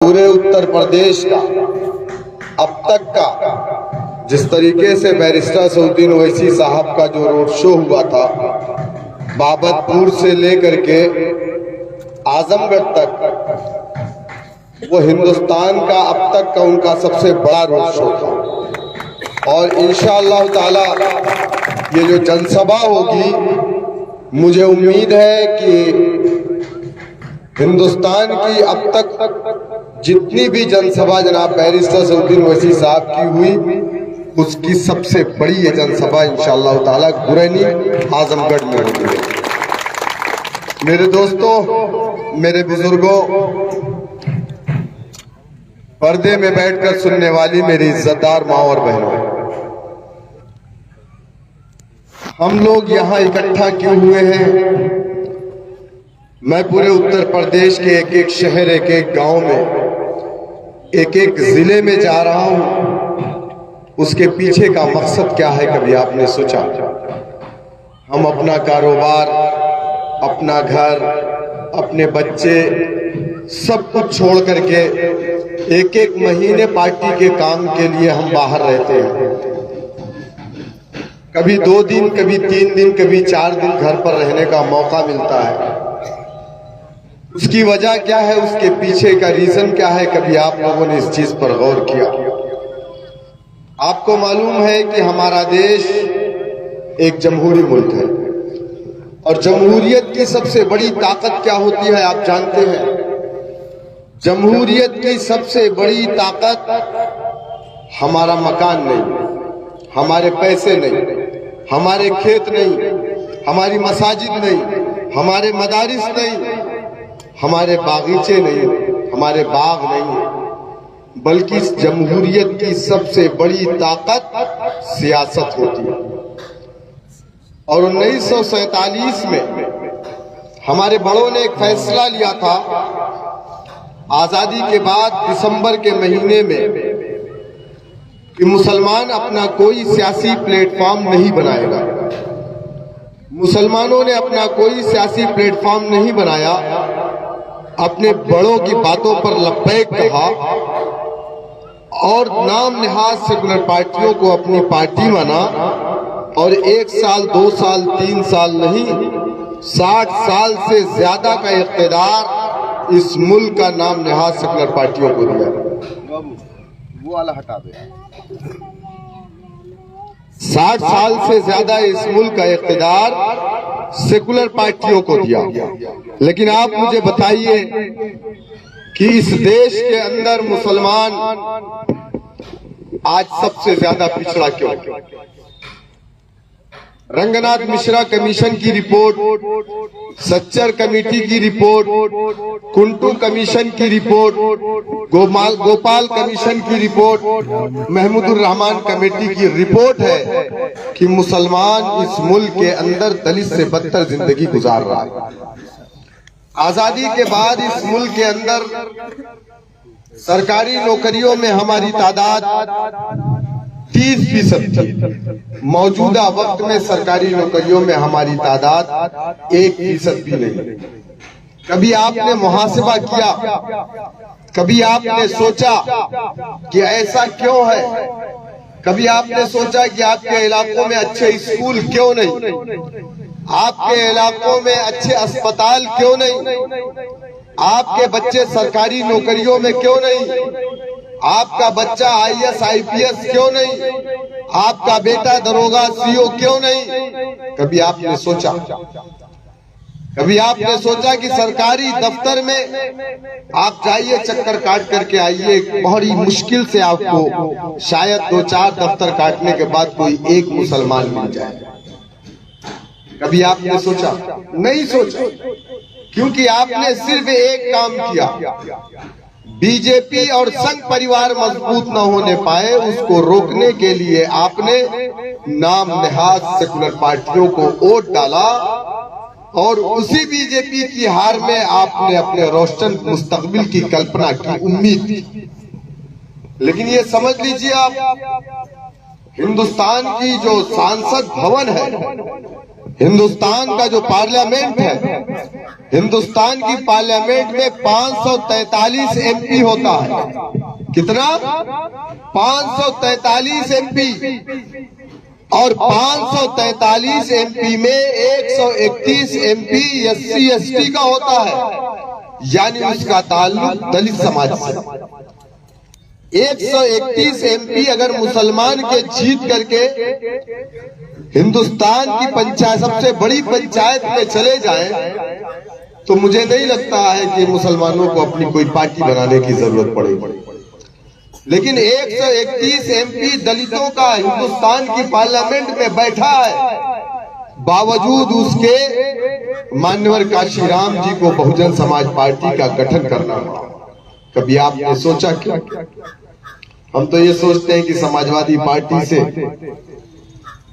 पूरे उत्तर प्रदेश का अब तक का जिस तरीके से बैरिस्टर असदुद्दीन ओवैसी साहब का जो रोड शो हुआ था, बाबतपुर से लेकर के आजमगढ़ तक, वो हिंदुस्तान का अब तक का उनका सबसे बड़ा रोड शो था। और इंशाअल्लाह ताला ये जो जनसभा होगी, मुझे उम्मीद है कि हिंदुस्तान की अब तक जितनी भी जनसभा जनाब बैरिस्टर असदुद्दीन ओवैसी साहब की हुई, उसकी सबसे बड़ी ये जनसभा इंशाअल्लाह ताला गुरैनी आजमगढ़ में होगी। मेरे दोस्तों, मेरे बुजुर्गों, पर्दे में बैठकर सुनने वाली मेरी इज्जतदार माँ और बहनों, हम लोग यहाँ इकट्ठा क्यों हुए हैं? मैं पूरे उत्तर प्रदेश के एक एक शहर, एक एक गांव में, एक एक जिले में जा रहा हूं। उसके पीछे का मकसद क्या है, कभी आपने सोचा? हम अपना कारोबार, अपना घर, अपने बच्चे, सब कुछ छोड़ करके एक एक महीने पार्टी के काम के लिए हम बाहर रहते हैं। कभी 2 दिन, कभी 3 दिन, कभी 4 दिन घर पर रहने का मौका मिलता है। उसकी वजह क्या है, उसके पीछे का रीजन क्या है, कभी आप लोगों ने इस चीज पर गौर किया? आपको मालूम है कि हमारा देश एक जमहूरी मुल्क है, और जमहूरियत की सबसे बड़ी ताकत क्या होती है आप जानते हैं? जमहूरियत की सबसे बड़ी ताकत हमारा मकान नहीं, हमारे पैसे नहीं, हमारे खेत नहीं, हमारी मसाजिद नहीं, हमारे मदारिस नहीं, हमारे बागीचे नहीं, हमारे बाग नहीं, बल्कि इस जमहूरियत की सबसे बड़ी ताकत सियासत होती है। और 1947 में हमारे बड़ों ने एक फैसला लिया था, आजादी के बाद दिसंबर के महीने में, कि मुसलमान अपना कोई सियासी प्लेटफॉर्म नहीं बनाएगा। मुसलमानों ने अपना कोई सियासी प्लेटफॉर्म नहीं बनाया, अपने बड़ों की बातों पर लब्बैक कहा और नाम निहाद सेकुलर पार्टियों को अपनी पार्टी माना, और 1 साल, 2 साल, 3 साल नहीं, 60 साल से ज्यादा का इख्तिदार इस मुल्क का नाम निहाद सेकुलर पार्टियों को दिया। वो वाला हटा दे। 60 साल से ज्यादा इस मुल्क का इख्तिदार सेकुलर पार्टियों को दिया। लेकिन आप मुझे बताइए कि इस देश के अंदर मुसलमान आज सबसे ज्यादा पिछड़ा क्यों? रंगनाथ मिश्रा कमीशन की रिपोर्ट, सच्चर कमेटी की रिपोर्ट, कुंटू कमीशन की रिपोर्ट, गोपाल कमीशन की रिपोर्ट, महमूदुर रहमान कमेटी की रिपोर्ट है कि मुसलमान इस मुल्क के अंदर दलित से बदतर जिंदगी गुजार रहा है। आजादी के बाद इस मुल्क के अंदर सरकारी नौकरियों में हमारी तादाद 30% थी। मौजूदा वक्त में सरकारी नौकरियों में हमारी तादाद 1% भी नहीं। कभी आपने मुहासिबा किया? कभी आपने सोचा कि ऐसा क्यों है? कभी आपने सोचा कि आपके इलाकों में अच्छे स्कूल क्यों नहीं? आपके इलाकों में अच्छे अस्पताल क्यों नहीं? आपके बच्चे सरकारी नौकरियों में क्यों नहीं? आपका बच्चा IAS IPS क्यों नहीं? आपका बेटा दरोगा CO क्यों नहीं? कभी आपने सोचा? कभी आपने सोचा कि सरकारी दफ्तर में आप जाइए, चक्कर काट करके आइए, बड़ी मुश्किल से आपको शायद 2-4 दफ्तर काटने के बाद कोई एक मुसलमान मिल जाए? कभी आपने सोचा? नहीं सोचा, क्योंकि आपने सिर्फ एक काम किया। बीजेपी और संघ परिवार मजबूत न होने पाए, उसको रोकने के लिए आपने नाम नेहाद सेकुलर पार्टियों को वोट डाला, और उसी बीजेपी की हार में आपने अपने रोशन मुस्तकबिल की कल्पना की, उम्मीद की। लेकिन ये समझ लीजिए आप, हिंदुस्तान की जो सांसद भवन है, हिंदुस्तान का जो पार्लियामेंट है, हिंदुस्तान की पार्लियामेंट में 543 एमपी होता है। कितना? 543 एमपी। और 543 एमपी में 131 एमपी SC ST का होता है, यानी उसका ताल्लुक दलित समाज से। 131 एमपी अगर मुसलमान के जीत करके हिंदुस्तान की पंचायत, सबसे बड़ी पंचायत में चले जाएं, तो मुझे नहीं लगता है कि मुसलमानों को अपनी कोई पार्टी बनाने की जरूरत पड़ेगी। लेकिन 131 एमपी दलितों का हिंदुस्तान की पार्लियामेंट में बैठा है, बावजूद उसके मान्यवर काशीराम जी को बहुजन समाज पार्टी का गठन करना पड़ा। कभी आपने सोचा क्या? हम तो ये सोचते हैं कि समाजवादी पार्टी से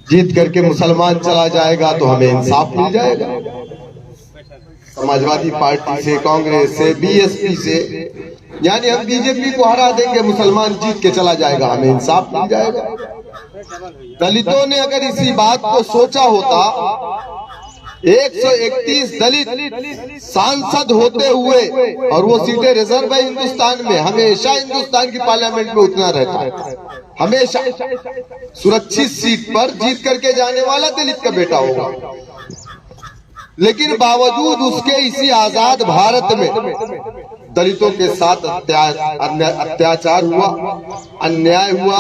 जीत करके मुसलमान चला जाएगा तो हमें इंसाफ मिल जाएगा। समाजवादी पार्टी से, कांग्रेस से, BSP से, यानी हम BJP को हरा देंगे, मुसलमान जीत के चला जाएगा, हमें इंसाफ मिल जाएगा। दलितों ने अगर इसी बात को सोचा होता, 131 दलित सांसद होते हुए, और वो सीटें रिजर्व है हिंदुस्तान में, हमेशा हिंदुस्तान की पार्लियामेंट में उतना रहता है, हमेशा सुरक्षित सीट पर जीत करके जाने वाला दलित का बेटा होगा। लेकिन बावजूद उसके इसी आजाद भारत में दलितों के साथ अत्याचार हुआ, अन्याय हुआ,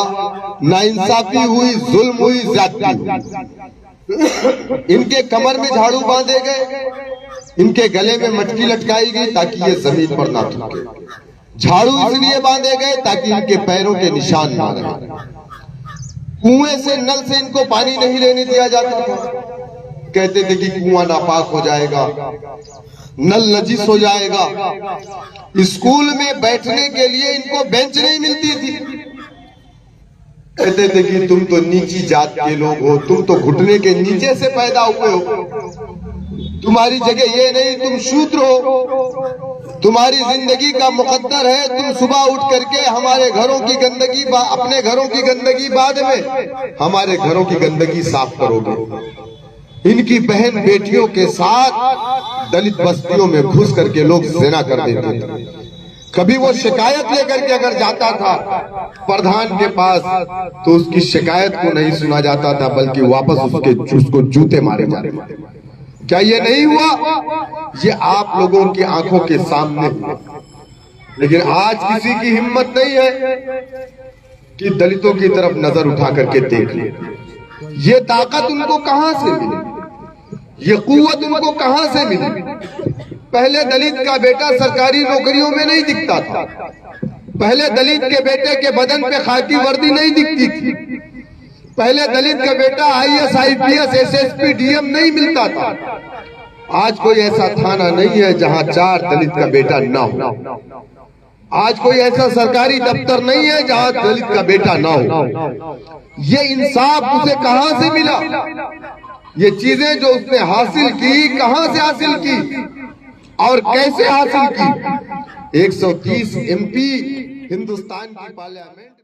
नाइंसाफी हुई, जुल्म हुई, ज्यादती हुई। इनके कमर में झाड़ू बांधे गए, इनके गले में मटकी लटकाई गई ताकि ये जमीन पर ना थूके। झाड़ू इसलिए बांधे गए ताकि इनके पैरों के निशान ना रहे। कुएं से, नल से इनको पानी नहीं लेने दिया जाता था। कहते थे कि कुआं नापाक हो जाएगा, नल नजिस हो जाएगा। स्कूल में बैठने के लिए इनको बेंच नहीं मिलती थी। कहते थे कि तुम तो नीची जात के लोग हो, तुम तो घुटने के नीचे से पैदा हुए हो, तुम्हारी जगह ये नहीं, तुम शूद्र हो, तुम्हारी जिंदगी का मुकद्दर है, तुम सुबह उठ करके हमारे घरों की गंदगी, अपने घरों की गंदगी बाद में हमारे घरों की गंदगी साफ करोगे। इनकी बहन बेटियों के साथ दलित बस्तियों में घुस करके लोग ज़िना कर देते थे। कभी वो शिकायत लेकर के अगर जाता था प्रधान के पास, तो उसकी शिकायत को नहीं सुना जाता था, बल्कि वापस उसको जूते मारे जाते थे। क्या ये नहीं हुआ? ये आप लोगों की आंखों के सामने। लेकिन आज किसी की हिम्मत नहीं है कि दलितों की तरफ नजर उठा करके देख ले। ये ताकत उनको कहां से मिली? ये कुव्वत उनको कहां से मिली? पहले दलित का बेटा सरकारी नौकरियों में नहीं दिखता था। पहले दलित के बेटे के बदन पे खाकी वर्दी नहीं दिखती थी। पहले दलित का बेटा IAS, IPS, SSP, DM नहीं मिलता था। आज कोई ऐसा थाना नहीं है जहां 4 दलित का बेटा ना हो। आज कोई ऐसा सरकारी दफ्तर नहीं है जहां दलित का बेटा ना हो। ये इंसाफ उसे कहां से मिला? ये चीजें जो उसने हासिल की, कहां से हासिल की और कैसे हासिल की? 130 MP हिंदुस्तान की पार्लियामेंट